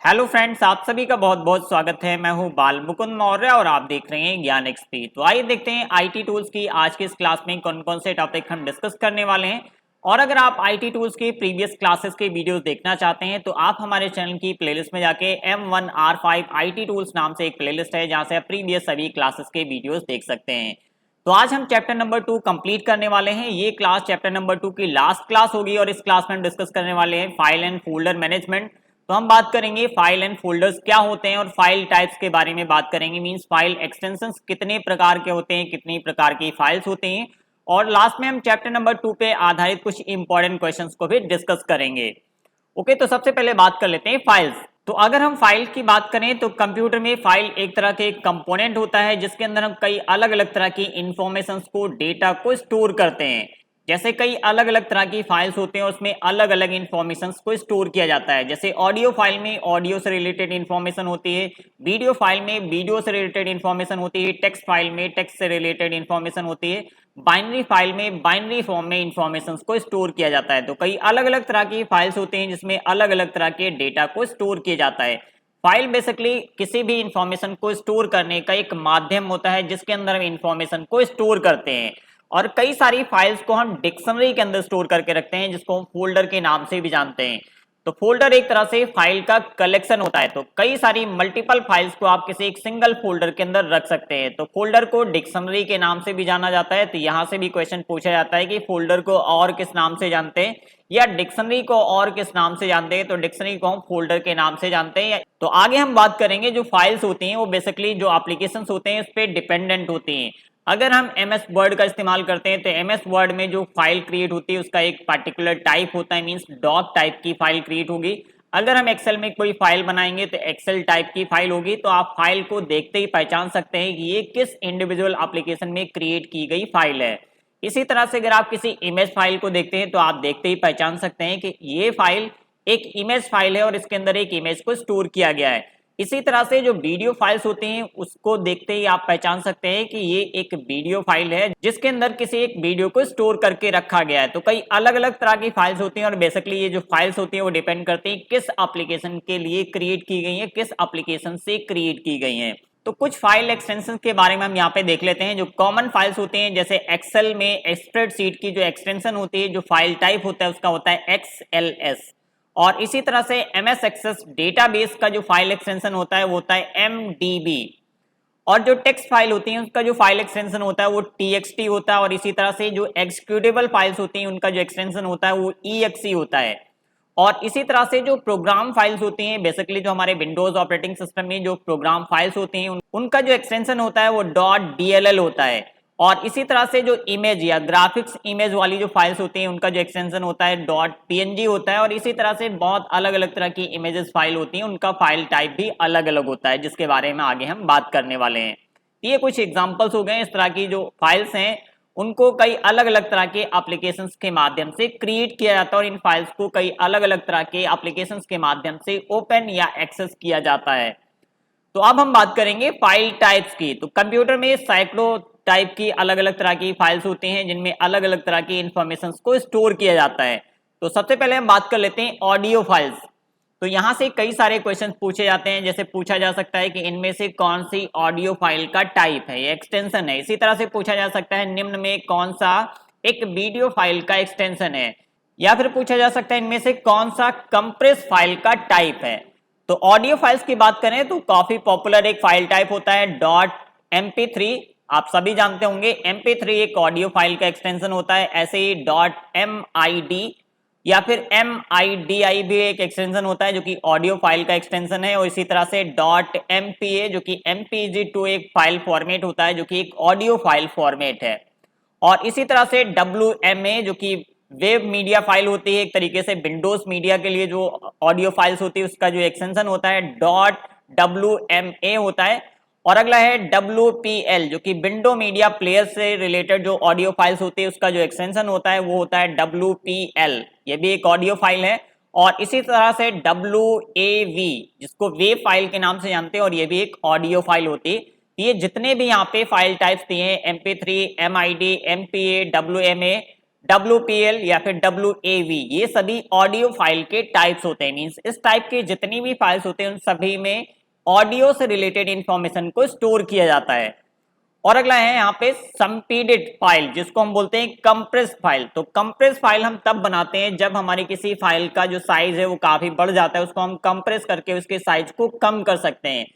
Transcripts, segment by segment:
Hello friends, आप सभी का बहुत बहुत स्वागत है। मैं हूं बाल मुकुंद मौर्य और आप देख रहे हैं ज्ञान एक्सपी। तो आइए देखते हैं आईटी टूल्स की आज की इस क्लास में कौन कौन से टॉपिक हम डिस्कस करने वाले हैं। और अगर आप आईटी टूल्स के प्रीवियस क्लासेस के वीडियोस देखना चाहते हैं तो आप हमारे चैनल की प्लेलिस्ट में जाके M1R5 आईटी टूल्स नाम से एक प्लेलिस्ट है जहां से आप प्रीवियस सभी क्लासेस के वीडियोस देख सकते हैं। तो आज हम चैप्टर नंबर 2 कंप्लीट करने वाले हैं। ये क्लास चैप्टर नंबर 2 की लास्ट क्लास होगी और इस क्लास में हम डिस्कस करने वाले हैं फाइल एंड फोल्डर मैनेजमेंट। तो हम बात करेंगे फाइल एंड फोल्डर्स क्या होते हैं और फाइल टाइप्स के बारे में बात करेंगे। मींस फाइल एक्सटेंशंस कितने प्रकार के होते हैं, कितनी प्रकार की फाइल्स होते हैं। और लास्ट में हम चैप्टर नंबर 2 पे आधारित कुछ इंपॉर्टेंट क्वेश्चंस को भी डिस्कस करेंगे। ओके, तो सबसे पहले बात कर लेते हैं फाइल्स। तो अगर हम फाइल की बात करें तो कंप्यूटर में फाइल एक तरह के कंपोनेंट होता है जिसके अंदर हम कई अलग अलग तरह की इंफॉर्मेशन को, डेटा को स्टोर करते हैं। जैसे कई अलग अलग तरह की फाइल्स होते हैं, उसमें अलग अलग इंफॉर्मेशन को स्टोर किया जाता है। जैसे ऑडियो फाइल में ऑडियो से रिलेटेड इंफॉर्मेशन होती है, वीडियो फाइल में वीडियो से रिलेटेड इंफॉर्मेशन होती है, टेक्स्ट फाइल में टेक्स्ट से रिलेटेड इंफॉर्मेशन होती है, बाइनरी फाइल में बाइनरी फॉर्म में इंफॉर्मेशन को स्टोर किया जाता है। तो कई अलग अलग तरह की फाइल्स होते हैं जिसमें अलग अलग तरह के डेटा को स्टोर किया जाता है। फाइल बेसिकली किसी भी इंफॉर्मेशन को स्टोर करने का एक माध्यम होता है जिसके अंदर हम इंफॉर्मेशन को स्टोर करते हैं। और कई सारी फाइल्स को हम डिक्शनरी के अंदर स्टोर करके रखते हैं जिसको हम फोल्डर के नाम से भी जानते हैं। तो फोल्डर एक तरह से फाइल का कलेक्शन होता है। तो कई सारी मल्टीपल फाइल्स को आप किसी एक सिंगल फोल्डर के अंदर रख सकते हैं। तो फोल्डर को डिक्शनरी के नाम से भी जाना जाता है। तो यहाँ से भी क्वेश्चन पूछा जाता है कि फोल्डर को और किस नाम से जानते हैं या डिक्शनरी को और किस नाम से जानते हैं। तो डिक्शनरी को हम फोल्डर के नाम से जानते हैं। तो आगे हम बात करेंगे जो फाइल्स होती हैं वो बेसिकली जो एप्लीकेशंस होते हैं उस पर डिपेंडेंट होती हैं। अगर हम एमएस वर्ड का इस्तेमाल करते हैं तो एमएस वर्ड में जो फाइल क्रिएट होती है उसका एक पर्टिकुलर टाइप होता है, मींस डॉक टाइप की फाइल क्रिएट होगी। अगर हम एक्सेल में कोई फाइल बनाएंगे तो एक्सेल टाइप की फाइल होगी। तो आप फाइल को देखते ही पहचान सकते हैं कि ये किस इंडिविजुअल एप्लीकेशन में क्रिएट की गई फाइल है। इसी तरह से अगर आप किसी इमेज फाइल को देखते हैं तो आप देखते ही पहचान सकते हैं कि ये फाइल एक इमेज फाइल है और इसके अंदर एक इमेज को स्टोर किया गया है। इसी तरह से जो वीडियो फाइल्स होती हैं उसको देखते ही आप पहचान सकते हैं कि ये एक वीडियो फाइल है जिसके अंदर किसी एक वीडियो को स्टोर करके रखा गया है। तो कई अलग अलग तरह की फाइल्स होती हैं और बेसिकली ये जो फाइल्स होती हैं वो डिपेंड करती हैं किस एप्लीकेशन के लिए क्रिएट की गई है, किस एप्लीकेशन से क्रिएट की गई है। तो कुछ फाइल एक्सटेंशन के बारे में हम यहाँ पे देख लेते हैं। जो कॉमन फाइल्स होती हैं जैसे एक्सेल में स्प्रेडशीट की जो एक्सटेंशन होती है, जो फाइल टाइप होता है उसका होता है XLS। और इसी तरह से MS एक्सेस डेटाबेस का जो फाइल एक्सटेंशन होता है वो होता है MDB। और जो टेक्स्ट फाइल होती है उसका जो फाइल एक्सटेंशन होता है वो TXT होता है। और इसी तरह से जो एग्जीक्यूटेबल फाइल्स होती हैं उनका जो एक्सटेंशन होता है वो EXE होता है। और इसी तरह से जो प्रोग्राम फाइल्स होती हैं, बेसिकली जो हमारे विंडोज ऑपरेटिंग सिस्टम में जो प्रोग्राम फाइल्स होती हैं उनका जो एक्सटेंशन होता है वो .dll होता है। और इसी तरह से जो इमेज या ग्राफिक्स इमेज वाली जो फाइल्स होती हैं उनका जो एक्सटेंशन होता है .png होता है। और इसी तरह से बहुत अलग अलग तरह की इमेजेस फाइल होती हैं, उनका फाइल टाइप भी अलग अलग होता है जिसके बारे में आगे हम बात करने वाले हैं। ये कुछ एग्जांपल्स हो गए इस तरह की जो फाइल्स हैं उनको कई अलग अलग तरह के एप्लीकेशंस के माध्यम से क्रिएट किया जाता है और इन फाइल्स को कई अलग अलग तरह के एप्लीकेशंस के माध्यम से ओपन या एक्सेस किया जाता है। तो अब हम बात करेंगे फाइल टाइप्स की। तो कंप्यूटर में सैकड़ों टाइप की अलग अलग तरह की फाइल्स होती हैं जिनमें अलग अलग तरह की इंफॉर्मेशन को स्टोर किया जाता है। तो सबसे पहले हम बात कर लेते हैं ऑडियो फाइल्स। तो यहां से कई सारे क्वेश्चन पूछे जाते हैं। जैसे पूछा जा सकता है कि इनमें से कौन सी ऑडियो फाइल का टाइप है, ये एक्सटेंशन है। इसी तरह से पूछा जा सकता है निम्न में कौन सा एक वीडियो फाइल का एक्सटेंशन है। या फिर पूछा जा सकता है इनमें से कौन सा कंप्रेस फाइल का टाइप है। तो ऑडियो फाइल्स की बात करें तो काफी पॉपुलर एक फाइल टाइप होता है .mp3। आप सभी जानते होंगे MP3 एक ऑडियो फाइल का एक्सटेंशन होता है। ऐसे ही .mid या फिर MIDI भी एक एक्सटेंशन होता है जो कि ऑडियो फाइल का एक्सटेंशन है। और इसी तरह से .mpa जो कि MPEG-2 एक फाइल फॉर्मेट होता है जो कि एक ऑडियो फाइल फॉर्मेट है। और इसी तरह से WMA जो कि वेब मीडिया फाइल होती है, एक तरीके से विंडोज मीडिया के लिए जो ऑडियो फाइल्स होती है उसका जो एक्सटेंशन होता है .WMA होता है। और अगला है WPL जो कि विंडो मीडिया प्लेयर से रिलेटेड जो ऑडियो फाइल्स होती है उसका जो एक्सटेंशन होता है वो होता है WPL। ये भी एक ऑडियो फाइल है। और इसी तरह से WAV जिसको वेब फाइल के नाम से जानते हैं और ये भी एक ऑडियो फाइल होती है। ये जितने भी यहाँ पे फाइल टाइप्स दिए हैं MP3, MID, MPA, WMA, WPL या फिर WAV, ये सभी ऑडियो फाइल के टाइप्स होते हैं। मींस इस टाइप के जितनी भी फाइल्स होते हैं उन सभी में ऑडियो से रिलेटेड इंफॉर्मेशन को स्टोर किया जाता है। और अगला है यहाँ पे संपीडित फाइल, जिसको हम बोलते हैं कंप्रेस फाइल। तो कंप्रेस फाइल हम तब बनाते हैं जब हमारी किसी फाइल का जो साइज है वो काफी बढ़ जाता है, उसको हम कंप्रेस करके उसके साइज को कम कर सकते हैं।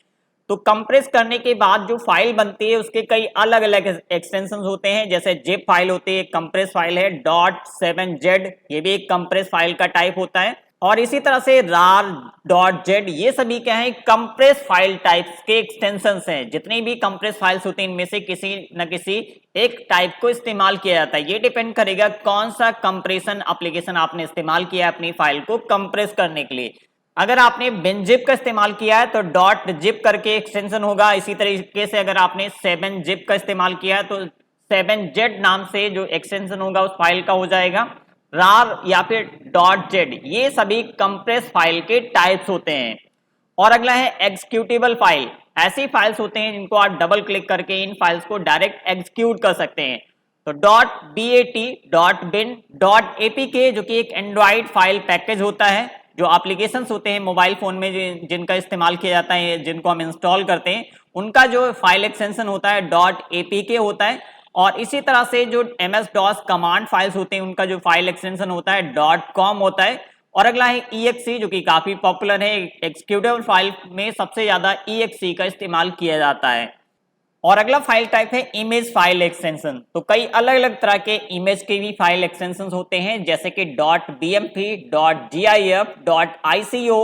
तो कंप्रेस करने के बाद जो फाइल बनती है उसके कई अलग अलग एक्सटेंशन होते हैं, जैसे जिप फाइल होती है, कंप्रेस फाइल है, .7z, ये भी एक कंप्रेस फाइल का टाइप होता है। और इसी तरह से rar.z, ये सभी क्या है, कंप्रेस फाइल टाइप्स के एक्सटेंशंस हैं। जितनी भी कंप्रेस फाइल्स होती हैं इनमें से किसी न किसी एक टाइप को इस्तेमाल किया जाता है। ये डिपेंड करेगा कौन सा कंप्रेशन एप्लीकेशन आपने इस्तेमाल किया है अपनी फाइल को कंप्रेस करने के लिए। अगर आपने बिनजिप का इस्तेमाल किया है तो .zip करके एक्सटेंशन होगा। इसी तरीके से अगर आपने 7zip का इस्तेमाल किया है तो 7z नाम से जो एक्सटेंशन होगा उस फाइल का हो जाएगा rar या फिर .z। ये सभी कंप्रेस फाइल के टाइप्स होते हैं। और अगला है एग्जीक्यूटेबल फाइल। ऐसी फाइल्स होते हैं जिनको आप डबल क्लिक करके इन फाइल्स को डायरेक्ट एग्जीक्यूट कर सकते हैं। तो .bat, .bin, .apk जो कि एक एंड्रॉइड फाइल पैकेज होता है, जो एप्लीकेशंस होते हैं मोबाइल फोन में जिनका इस्तेमाल किया जाता है, जिनको हम इंस्टॉल करते हैं, उनका जो फाइल एक्सटेंशन होता है .apk होता है। और इसी तरह से जो MS-DOS कमांड फाइल्स होते हैं उनका जो फाइल एक्सटेंशन होता है .com होता है। और अगला है exe, जो कि काफी पॉपुलर है। एग्जीक्यूटेबल फाइल में सबसे ज्यादा exe का इस्तेमाल किया जाता है। और अगला फाइल टाइप है इमेज फाइल एक्सटेंशन। तो कई अलग अलग तरह के इमेज के भी फाइल एक्सटेंशन होते हैं, जैसे कि .bmp, .gif, .ico,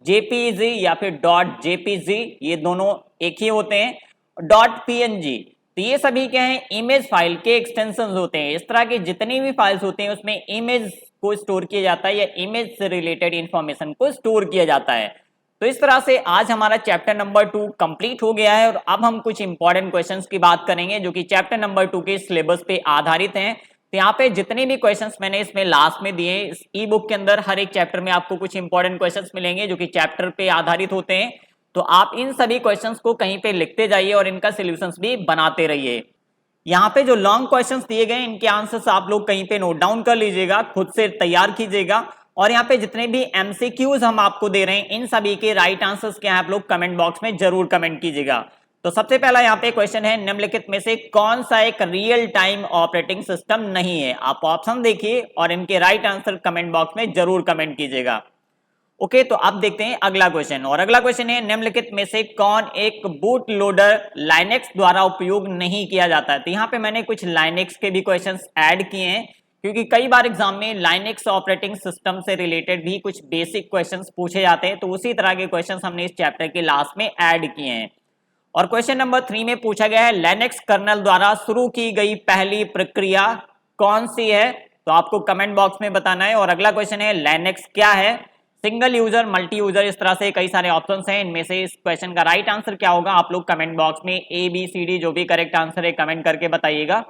.jpeg या फिर .jpg, ये दोनों एक ही होते हैं, .png। तो ये सभी क्या है, इमेज फाइल के एक्सटेंशन होते हैं। इस तरह की जितनी भी फाइल्स होते हैं उसमें इमेज को स्टोर किया जाता है या इमेज से रिलेटेड इंफॉर्मेशन को स्टोर किया जाता है। तो इस तरह से आज हमारा चैप्टर नंबर 2 कंप्लीट हो गया है और अब हम कुछ इंपॉर्टेंट क्वेश्चंस की बात करेंगे जो कि चैप्टर नंबर 2 के सिलेबस पे आधारित हैं। तो यहाँ पे जितने भी क्वेश्चंस मैंने इसमें लास्ट में दिए, इस ई बुक के अंदर हर एक चैप्टर में आपको कुछ इंपॉर्टेंट क्वेश्चंस मिलेंगे जो कि चैप्टर पे आधारित होते हैं। तो आप इन सभी क्वेश्चंस को कहीं पे लिखते जाइए और इनका सोल्यूशंस भी बनाते रहिए। यहाँ पे जो लॉन्ग क्वेश्चंस दिए गए इनके आंसर्स आप लोग कहीं पे नोट डाउन कर लीजिएगा, खुद से तैयार कीजिएगा। और यहाँ पे जितने भी MCQs हम आपको दे रहे हैं इन सभी के राइट आंसर्स क्या है आप लोग कमेंट बॉक्स में जरूर कमेंट कीजिएगा। तो सबसे पहला यहाँ पे क्वेश्चन है, निम्नलिखित में से कौन सा एक रियल टाइम ऑपरेटिंग सिस्टम नहीं है? आप ऑप्शन देखिए और इनके राइट आंसर कमेंट बॉक्स में जरूर कमेंट कीजिएगा। ओके, तो अब देखते हैं अगला क्वेश्चन। और अगला क्वेश्चन है, निम्नलिखित में से कौन एक बूट लोडर लाइनेक्स द्वारा उपयोग नहीं किया जाता है? तो यहाँ पे मैंने कुछ लाइनेक्स के भी क्वेश्चंस ऐड किए हैं क्योंकि कई बार एग्जाम में लाइनेक्स ऑपरेटिंग सिस्टम से रिलेटेड भी कुछ बेसिक क्वेश्चंस पूछे जाते हैं। तो उसी तरह के क्वेश्चंस हमने इस चैप्टर के लास्ट में ऐड किए हैं। और क्वेश्चन नंबर 3 में पूछा गया है, लिनक्स कर्नल द्वारा शुरू की गई पहली प्रक्रिया कौन सी है? तो आपको कमेंट बॉक्स में बताना है। और अगला क्वेश्चन है, लिनक्स क्या है? सिंगल यूजर, मल्टी यूजर, इस तरह से कई सारे ऑप्शंस हैं। इनमें से इस क्वेश्चन का राइट आंसर क्या होगा आप लोग कमेंट बॉक्स में ABCD जो भी करेक्ट आंसर है कमेंट करके बताइएगा।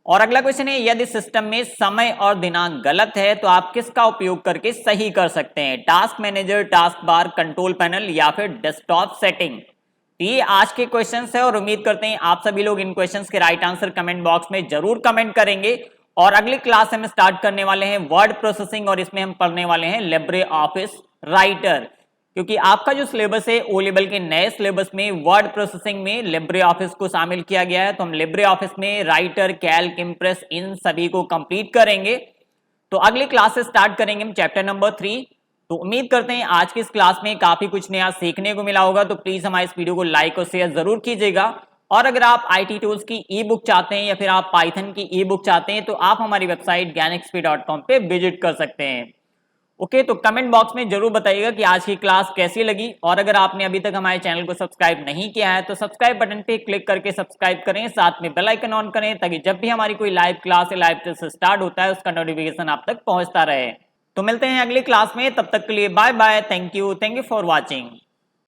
और अगला क्वेश्चन है, यदि सिस्टम में समय और दिनांक गलत है तो आप किसका उपयोग करके सही कर सकते हैं? Task manager, task bar, control panel या फिर डेस्कटॉप सेटिंग? ये आज के क्वेश्चंस है और उम्मीद करते हैं आप सभी लोग इन क्वेश्चंस के राइट आंसर कमेंट बॉक्स में जरूर कमेंट करेंगे। और अगली क्लास हम स्टार्ट करने वाले हैं वर्ड प्रोसेसिंग और इसमें हम पढ़ने वाले हैं लिब्रे ऑफिस राइटर, क्योंकि आपका जो सिलेबस है ओ लेवल के नए सिलेबस में वर्ड प्रोसेसिंग में लिब्रे ऑफिस को शामिल किया गया है। तो हम लिब्रे ऑफिस में राइटर, कैल्क, इम्प्रेस इन सभी को कंप्लीट करेंगे। तो अगली क्लास से स्टार्ट करेंगे हम चैप्टर नंबर 3। तो उम्मीद करते हैं आज की इस क्लास में काफी कुछ नया सीखने को मिला होगा। तो प्लीज हमारे इस वीडियो को लाइक और शेयर जरूर कीजिएगा। और अगर आप IT टूल्स की ई बुक चाहते हैं या फिर आप पाइथन की ई बुक चाहते हैं तो आप हमारी वेबसाइट gyanxp.com पे विजिट कर सकते हैं। ओके, तो कमेंट बॉक्स में जरूर बताइएगा कि आज की क्लास कैसी लगी। और अगर आपने अभी तक हमारे चैनल को सब्सक्राइब नहीं किया है तो सब्सक्राइब बटन पे क्लिक करके सब्सक्राइब करें, साथ में बेल आइकन ऑन करें ताकि जब भी हमारी कोई लाइव क्लास या लाइव टेस्ट स्टार्ट होता है उसका नोटिफिकेशन आप तक पहुंचता रहे। तो मिलते हैं अगली क्लास में, तब तक के लिए bye bye, thank you for watching.